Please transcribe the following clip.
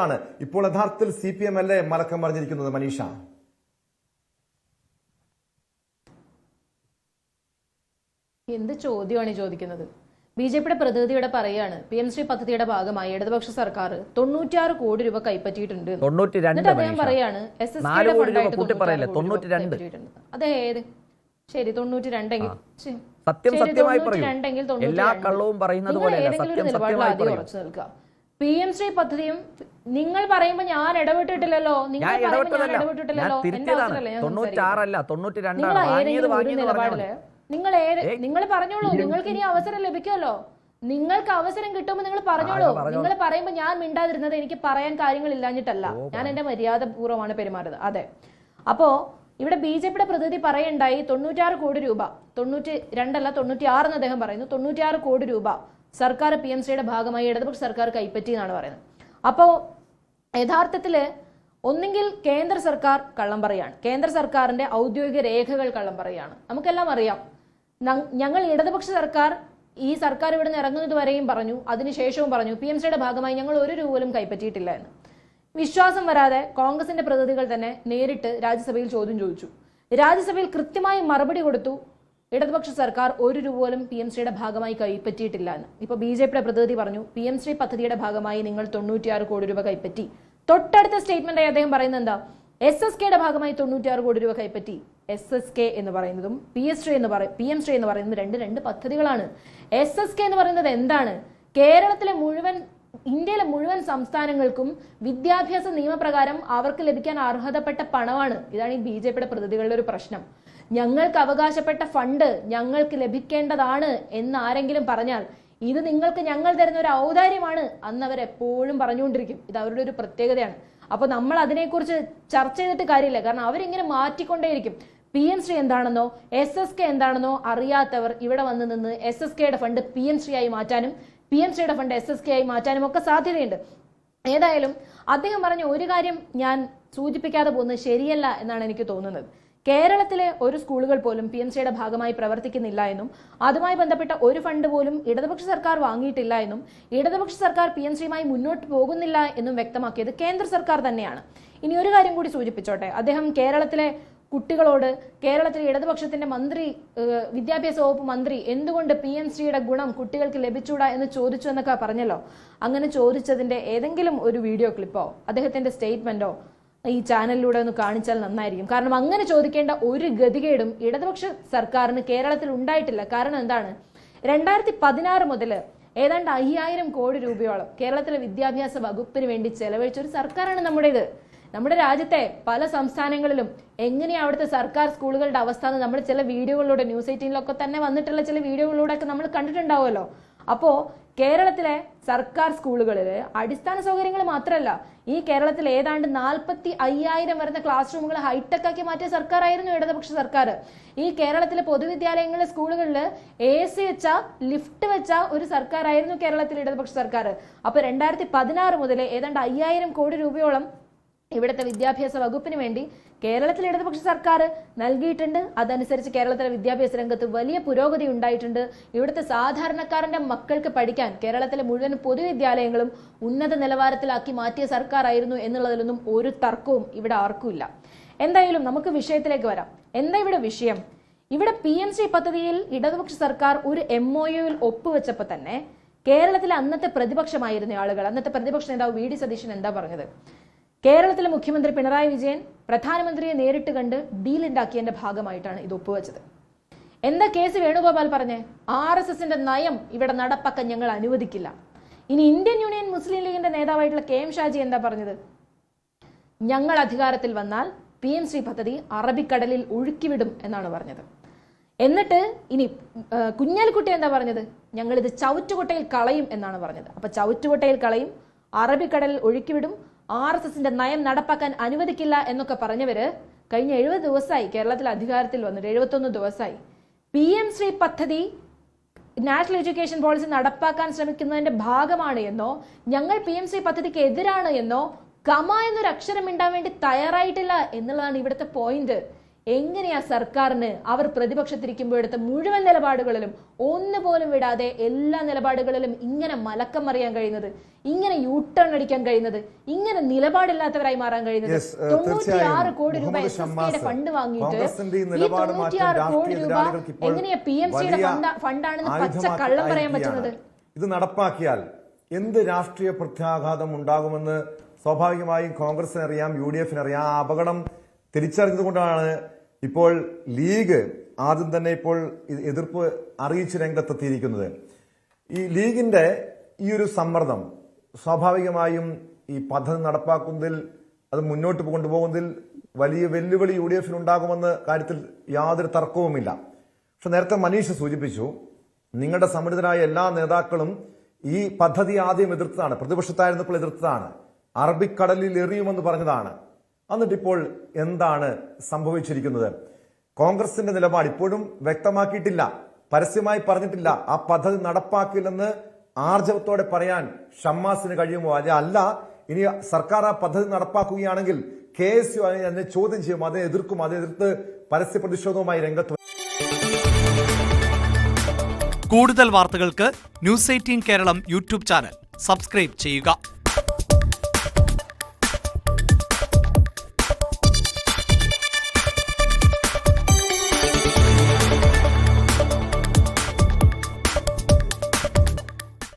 ആണ് ഇപ്പോൾ യഥാർത്ഥത്തിൽ CPM അല്ലേ മലക്കം പറഞ്ഞിരിക്കുന്നത്? മനീഷ, എന്ത് ചോദ്യമാണ് ചോദിക്കുന്നത്? BJP പ്രതിനിധിയുടെ പറയാണ് PM ശ്രീ പദ്ധതിയുടെ ഭാഗമായി ഇടതുപക്ഷ സർക്കാർ 96 കോടി രൂപ കൈപ്പറ്റിയിട്ടുണ്ട്. അദ്ദേഹം പറയാണ് അതെ ഏത് ശരി 92 എങ്കിൽ എല്ലാ കള്ളവും പറയുന്നത് ഉറച്ചു നിൽക്കുക. PM ശ്രീ പദ്ധതിയും നിങ്ങൾ പറയുമ്പോ ഞാൻ ഇടപെട്ടിട്ടില്ലല്ലോ, നിങ്ങൾ നിങ്ങൾ പറഞ്ഞോളൂ, നിങ്ങൾക്ക് ഇനി അവസരം ലഭിക്കുമല്ലോ, നിങ്ങൾക്ക് അവസരം കിട്ടുമ്പോൾ നിങ്ങൾ പറഞ്ഞോളൂ. നിങ്ങൾ പറയുമ്പോ ഞാൻ മിണ്ടാതിരുന്നത് എനിക്ക് പറയാൻ കാര്യങ്ങൾ ഇല്ലാഞ്ഞിട്ടല്ല, ഞാൻ എന്റെ മര്യാദ പൂർവ്വമാണ് പെരുമാറുന്നത്. അതെ, അപ്പോ ഇവിടെ BJP പ്രതിനിധി പറയണ്ടായി 96 കോടി രൂപ, 92 അല്ല 96 എന്ന് അദ്ദേഹം പറയുന്നു, 96 കോടി രൂപ സർക്കാർ PM ശ്രീയുടെ ഭാഗമായി ഇടതുപക്ഷ സർക്കാർ കൈപ്പറ്റി എന്നാണ് പറയുന്നത്. അപ്പോ യഥാർത്ഥത്തില് ഒന്നെങ്കിൽ കേന്ദ്ര സർക്കാർ കള്ളം പറയാണ്, കേന്ദ്ര സർക്കാരിന്റെ ഔദ്യോഗിക രേഖകൾ കള്ളം പറയാണ്. നമുക്കെല്ലാം അറിയാം, ഞങ്ങൾ ഇടതുപക്ഷ സർക്കാർ ഈ സർക്കാർ ഇവിടെ നിന്ന് ഇറങ്ങുന്നത് വരെയും പറഞ്ഞു, അതിനുശേഷവും പറഞ്ഞു PM ശ്രീയുടെ ഭാഗമായി ഞങ്ങൾ ഒരു രൂപ പോലും കൈപ്പറ്റിയിട്ടില്ല എന്ന്. വിശ്വാസം വരാതെ കോൺഗ്രസിന്റെ പ്രതിനിധികൾ തന്നെ നേരിട്ട് രാജ്യസഭയിൽ ചോദ്യം ചോദിച്ചു. രാജ്യസഭയിൽ കൃത്യമായി മറുപടി കൊടുത്തു, ഇടതുപക്ഷ സർക്കാർ ഒരു രൂപ പോലും PM ശ്രീയുടെ ഭാഗമായി കൈപ്പറ്റിയിട്ടില്ല എന്ന്. ഇപ്പൊ BJP പ്രതിനിധി പറഞ്ഞു PM ശ്രീ പദ്ധതിയുടെ ഭാഗമായി നിങ്ങൾ 96 കോടി രൂപ കൈപ്പറ്റി. തൊട്ടടുത്ത സ്റ്റേറ്റ്മെന്റായി അദ്ദേഹം പറയുന്നത് എന്താ? SSKയുടെ ഭാഗമായി 96 കോടി രൂപ കൈപ്പറ്റി. SSK എന്ന് പറയുന്നതും PM ശ്രീ എന്ന് പറയുന്നത് രണ്ട് പദ്ധതികളാണ്. SSK എന്ന് പറയുന്നത് എന്താണ്? കേരളത്തിലെ ഇന്ത്യയിലെ മുഴുവൻ സംസ്ഥാനങ്ങൾക്കും വിദ്യാഭ്യാസ നിയമപ്രകാരം അവർക്ക് ലഭിക്കാൻ അർഹതപ്പെട്ട പണമാണ്. ഇതാണ് ഈ BJP പ്രതിനിധികളുടെ ഒരു പ്രശ്നം. ഞങ്ങൾക്ക് അവകാശപ്പെട്ട ഫണ്ട് ഞങ്ങൾക്ക് ലഭിക്കേണ്ടതാണ് എന്ന് ആരെങ്കിലും പറഞ്ഞാൽ ഇത് നിങ്ങൾക്ക് ഞങ്ങൾ തരുന്ന ഒരു ഔദാര്യമാണ് അന്ന് അവരെപ്പോഴും പറഞ്ഞുകൊണ്ടിരിക്കും. ഇത് അവരുടെ ഒരു പ്രത്യേകതയാണ്. അപ്പൊ നമ്മൾ അതിനെക്കുറിച്ച് ചർച്ച ചെയ്തിട്ട് കാര്യമില്ല, കാരണം അവരിങ്ങനെ മാറ്റിക്കൊണ്ടേയിരിക്കും. PM ശ്രീ എന്താണെന്നോ SSK എന്താണെന്നോ അറിയാത്തവർ ഇവിടെ വന്ന് നിന്ന് SSKയുടെ ഫണ്ട് PM ശ്രീ ആയി മാറ്റാനും PM ശ്രീയുടെ ഫണ്ട് SSK ആയി മാറ്റാനും ഒക്കെ സാധ്യതയുണ്ട്. ഏതായാലും അദ്ദേഹം പറഞ്ഞ ഒരു കാര്യം ഞാൻ സൂചിപ്പിക്കാതെ പോകുന്നത് ശരിയല്ല എന്നാണ് എനിക്ക് തോന്നുന്നത്. കേരളത്തിലെ ഒരു സ്കൂളുകൾ പോലും PM ശ്രീയുടെ ഭാഗമായി പ്രവർത്തിക്കുന്നില്ല എന്നും അതുമായി ബന്ധപ്പെട്ട ഒരു ഫണ്ട് പോലും ഇടതുപക്ഷ സർക്കാർ വാങ്ങിയിട്ടില്ല എന്നും ഇടതുപക്ഷ സർക്കാർ PM ശ്രീയുമായി മുന്നോട്ട് പോകുന്നില്ല എന്നും വ്യക്തമാക്കിയത് കേന്ദ്ര സർക്കാർ തന്നെയാണ്. ഇനി ഒരു കാര്യം കൂടി സൂചിപ്പിച്ചോട്ടെ. അദ്ദേഹം കേരളത്തിലെ കുട്ടികളോട് കേരളത്തിലെ ഇടതുപക്ഷത്തിന്റെ മന്ത്രി, വിദ്യാഭ്യാസ വകുപ്പ് മന്ത്രി എന്തുകൊണ്ട് PM ശ്രീയുടെ ഗുണം കുട്ടികൾക്ക് ലഭിച്ചൂടാ എന്ന് ചോദിച്ചു എന്നൊക്കെ പറഞ്ഞല്ലോ. അങ്ങനെ ചോദിച്ചതിന്റെ ഏതെങ്കിലും ഒരു വീഡിയോ ക്ലിപ്പോ അദ്ദേഹത്തിന്റെ സ്റ്റേറ്റ്മെന്റോ ഈ ചാനലിലൂടെ ഒന്ന് കാണിച്ചാൽ നന്നായിരിക്കും. കാരണം അങ്ങനെ ചോദിക്കേണ്ട ഒരു ഗതികേടും ഇടതുപക്ഷ സർക്കാരിന് കേരളത്തിൽ ഉണ്ടായിട്ടില്ല. കാരണം എന്താണ്? 2016 മുതൽ ഏതാണ്ട് 5000 കോടി രൂപയോളം കേരളത്തിലെ വിദ്യാഭ്യാസ വകുപ്പിന് വേണ്ടി ചെലവഴിച്ച ഒരു സർക്കാരാണ് നമ്മുടേത്. നമ്മുടെ രാജ്യത്തെ പല സംസ്ഥാനങ്ങളിലും എങ്ങനെയാ അവിടുത്തെ സർക്കാർ സ്കൂളുകളുടെ അവസ്ഥ എന്ന് നമ്മൾ ചില വീഡിയോകളിലൂടെ ന്യൂസ് 18-ലൊക്കെ തന്നെ വന്നിട്ടുള്ള ചില വീഡിയോകളിലൂടെ ഒക്കെ നമ്മൾ കണ്ടിട്ടുണ്ടാവുമല്ലോ. അപ്പോ കേരളത്തിലെ സർക്കാർ സ്കൂളുകളിൽ അടിസ്ഥാന സൗകര്യങ്ങൾ മാത്രമല്ല, ഈ കേരളത്തിൽ ഏതാണ്ട് 45,000 വരുന്ന ക്ലാസ് റൂമുകൾ ഹൈടെക് ആക്കി മാറ്റിയ സർക്കാർ ആയിരുന്നു ഇടതുപക്ഷ സർക്കാർ. ഈ കേരളത്തിലെ പൊതുവിദ്യാലയങ്ങളിലെ സ്കൂളുകളിൽ AC വെച്ച ലിഫ്റ്റ് വെച്ച ഒരു സർക്കാർ ആയിരുന്നു കേരളത്തിലെ ഇടതുപക്ഷ സർക്കാർ. അപ്പൊ 2016 മുതൽ ഏതാണ്ട് 5000 കോടി രൂപയോളം ഇവിടുത്തെ വിദ്യാഭ്യാസ വകുപ്പിന് വേണ്ടി കേരളത്തിലെ ഇടതുപക്ഷ സർക്കാർ നൽകിയിട്ടുണ്ട്. അതനുസരിച്ച് കേരളത്തിലെ വിദ്യാഭ്യാസ രംഗത്ത് വലിയ പുരോഗതി ഉണ്ടായിട്ടുണ്ട്. ഇവിടുത്തെ സാധാരണക്കാരന്റെ മക്കൾക്ക് പഠിക്കാൻ കേരളത്തിലെ മുഴുവൻ പൊതുവിദ്യാലയങ്ങളും ഉന്നത നിലവാരത്തിലാക്കി മാറ്റിയ സർക്കാർ ആയിരുന്നു എന്നുള്ളതിലൊന്നും ഒരു തർക്കവും ഇവിടെ ആർക്കുമില്ല. എന്തായാലും നമുക്ക് വിഷയത്തിലേക്ക് വരാം. എന്താ ഇവിടെ വിഷയം? ഇവിടെ PM ശ്രീ പദ്ധതിയിൽ ഇടതുപക്ഷ സർക്കാർ ഒരു MOUയിൽ ഒപ്പുവെച്ചപ്പോൾ തന്നെ കേരളത്തിലെ അന്നത്തെ പ്രതിപക്ഷമായിരുന്ന ആളുകൾ, അന്നത്തെ പ്രതിപക്ഷ നേതാവ് VD സതീശൻ എന്താ പറഞ്ഞത്? കേരളത്തിലെ മുഖ്യമന്ത്രി പിണറായി വിജയൻ പ്രധാനമന്ത്രിയെ നേരിട്ട് കണ്ട് ഡീൽ ഉണ്ടാക്കിയതിന്റെ ഭാഗമായിട്ടാണ് ഇത് ഒപ്പുവെച്ചത്. എന്താ KC വേണുഗോപാൽ പറഞ്ഞേ? RSSന്റെ നയം ഇവിടെ നടപ്പാക്കാൻ ഞങ്ങൾ അനുവദിക്കില്ല. ഇനി ഇന്ത്യൻ യൂണിയൻ മുസ്ലിം ലീഗിന്റെ നേതാവായിട്ടുള്ള KM ഷാജി എന്താ പറഞ്ഞത്? ഞങ്ങൾ അധികാരത്തിൽ വന്നാൽ PM ശ്രീ പദ്ധതി അറബിക്കടലിൽ ഒഴുക്കിവിടും എന്നാണ് പറഞ്ഞത്. എന്നിട്ട് ഇനി കുഞ്ഞാലിക്കുട്ടി എന്താ പറഞ്ഞത്? ഞങ്ങൾ ഇത് ചവറ്റുകൊട്ടയിൽ കളയും എന്നാണ് പറഞ്ഞത്. അപ്പൊ ചവറ്റുകൊട്ടയിൽ കളയും, അറബിക്കടലിൽ ഒഴുക്കിവിടും, RSSന്റെ നയം നടപ്പാക്കാൻ അനുവദിക്കില്ല എന്നൊക്കെ പറഞ്ഞവര് കഴിഞ്ഞ 70 ദിവസമായി കേരളത്തിൽ അധികാരത്തിൽ വന്നിട്ട് 71 ദിവസമായി. PM ശ്രീ പദ്ധതി നാഷണൽ എഡ്യൂക്കേഷൻ പോളിസി നടപ്പാക്കാൻ ശ്രമിക്കുന്നതിന്റെ ഭാഗമാണ് എന്നോ ഞങ്ങൾ PM ശ്രീ പദ്ധതിക്ക് എതിരാണ് എന്നോ കമ എന്നൊരു അക്ഷരം മിണ്ടാൻ വേണ്ടി തയ്യാറായിട്ടില്ല എന്നുള്ളതാണ് ഇവിടുത്തെ പോയിന്റ്. എങ്ങനെയാ സർക്കാരിന് അവർ പ്രതിപക്ഷത്തിരിക്കുമ്പോൾ എടുത്ത മുഴുവൻ നിലപാടുകളിലും ഒന്നുപോലും വിടാതെ എല്ലാ നിലപാടുകളിലും ഇങ്ങനെ മലക്കം മറിയാൻ കഴിയുന്നത്, ഇങ്ങനെ യൂട്ടേൺ അടിക്കാൻ കഴിയുന്നത്, ഇങ്ങനെ നിലപാടില്ലാത്തവരായി മാറാൻ കഴിയുന്നത്? 96 കോടി രൂപ SSKയുടെ ഫണ്ട് വാങ്ങിയിട്ട് ഈ 96 കോടി രൂപ എങ്ങനെയാ PMCയുടെ ഫണ്ടാണെന്ന് പച്ച കള്ളം പറയാൻ പറ്റുന്നത്? ഇത് നടപ്പാക്കിയാൽ എന്ത് രാഷ്ട്രീയ പ്രത്യാഘാതം ഉണ്ടാകുമെന്ന് സ്വാഭാവികമായും കോൺഗ്രസിന് അറിയാം, UDF അറിയാം. ആ അപകടം തിരിച്ചറിഞ്ഞതുകൊണ്ടാണ് ഇപ്പോൾ ലീഗ് ആദ്യം തന്നെ ഇപ്പോൾ എതിർപ്പ് അറിയിച്ച് രംഗത്തെത്തിയിരിക്കുന്നത്. ഈ ലീഗിന്റെ ഈ ഒരു സമ്മർദ്ദം സ്വാഭാവികമായും ഈ പദ്ധതി നടപ്പാക്കുന്നതിൽ, അത് മുന്നോട്ട് കൊണ്ടുപോകുന്നതിൽ വലിയ വെല്ലുവിളി UDF ഉണ്ടാകുമെന്ന കാര്യത്തിൽ യാതൊരു തർക്കവുമില്ല. പക്ഷെ നേരത്തെ മനീഷ് സൂചിപ്പിച്ചു, നിങ്ങളുടെ സമ്മതിതരായ എല്ലാ നേതാക്കളും ഈ പദ്ധതി ആദ്യം എതിർത്തതാണ്, പ്രതിപക്ഷത്തായിരുന്നപ്പോൾ എതിർത്തതാണ്, അറബിക്കടലിൽ എറിയുമെന്ന് പറഞ്ഞതാണ്. എന്നിട്ടിപ്പോൾ എന്താണ് സംഭവിച്ചിരിക്കുന്നത്? കോൺഗ്രസിന്റെ നിലപാട് ഇപ്പോഴും വ്യക്തമാക്കിയിട്ടില്ല, പരസ്യമായി പറഞ്ഞിട്ടില്ല. ആ പദ്ധതി നടപ്പാക്കില്ലെന്ന് ആർജവത്തോടെ പറയാൻ ഷമ്മാസിന് കഴിയുമോ? അല്ല, ഇനി സർക്കാർ ആ പദ്ധതി നടപ്പാക്കുകയാണെങ്കിൽ KSU അതിനെ ചോദ്യം ചെയ്യും, അതിനെ എതിർക്കും, അതിനെ എതിർത്ത് പരസ്യ പ്രതിഷേധവുമായി രംഗത്ത്. കൂടുതൽ വാർത്തകൾക്ക് News 18 Keralam YouTube channel subscribe ചെയ്യുക.